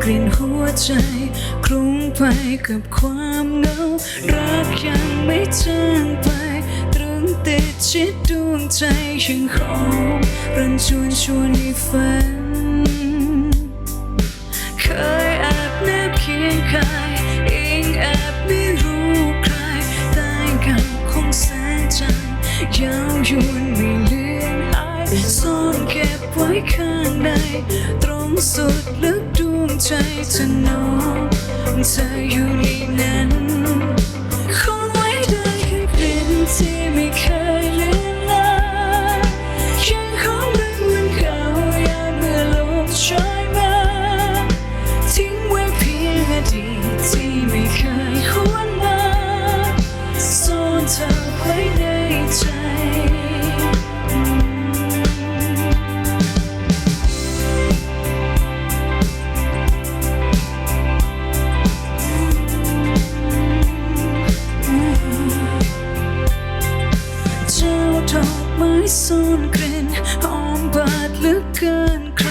กลิ่นหัวใจคลุ้งไปกับความเหงารักยังไม่จางไปตรึงติดชิดดวงใจยังหอมรันชวนให้ฝันเคยแอบแนบเคียงกายเองแอบไม่รู้ใครแต่กันคงแสนจังยาวยวนไม่เลือนหายซ่อนเก็บไว้ข้างในตรงสุดลึกดวงใจเธอน้องเธออยู่ในนั้นคงไว้ได้แค่กลิ่นที่ไม่เคยเลือนลางยังคงเป็นวันเก่ายามเมื่อลมโชยมาทิ้งไว้เพียงอดีตที่ไม่เคยหวนมาซ่อนเธอไว้ในใจดอกไม้ซ่อนกลิ่นหอมบาดลึกเกินใคร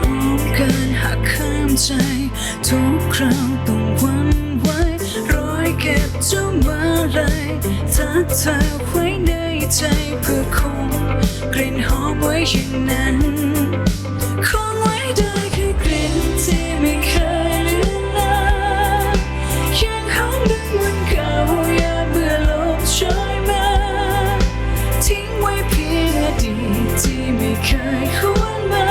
หอมเกินหักข้ามใจทุกคราวต้องหวั่นไหวรอยเก็บเจ้ามาเลยทักเธอไว้ในใจเพื่อคงกลิ่นหอมไว้อย่างนั้นคงไว้ได้แค่กลิ่นที่ไม่เคยเลือนลางยังหอมดังวันเก่ายามเมื่อลมโชยมาทิ้งไว้เพียงอดีตที่ไม่เคยหวนมา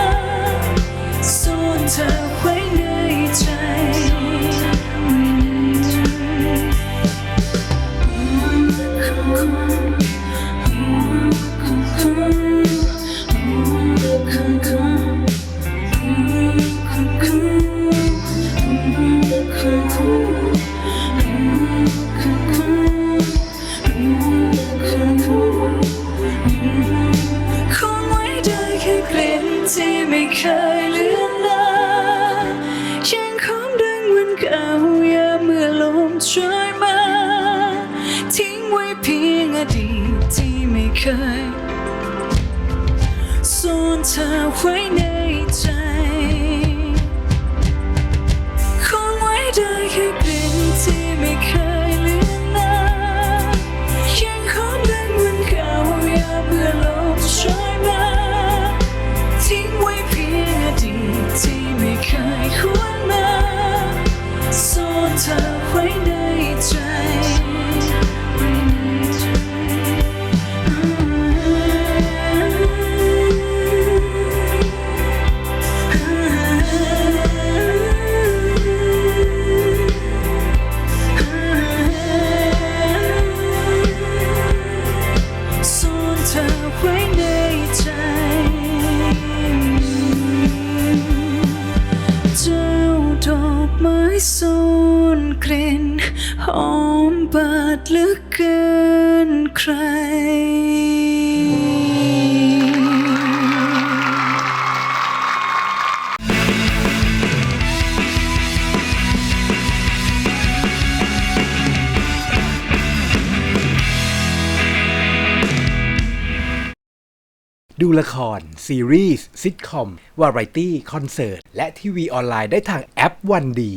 ซ่อนเธอไว้ในใจที่ไม่เคยเลือนลางยังคงดังวันเก่ายามเมื่อลมโชยมาทิ้งไว้เพียงอดีตที่ไม่เคยซ่อนเธอไว้ในใจคงไว้ได้แค่กลิ่นที่ไม่เคยเลือนลางยังคงดังวันเก่ายามเมื่อลมโชยมาทิ้งไว้เพียงอดีตที่ไม่เคยหวนมาซ่อนเธอไว้ในใจซ่อนเธอไว้ในใจดอกไม้ซ่อนกลิ่นหอมบาดลึกเกินใครดูละครซีรีส์ซิทคอมวาไรตี้คอนเสิร์ตและทีวีออนไลน์ได้ทางแอปวันดี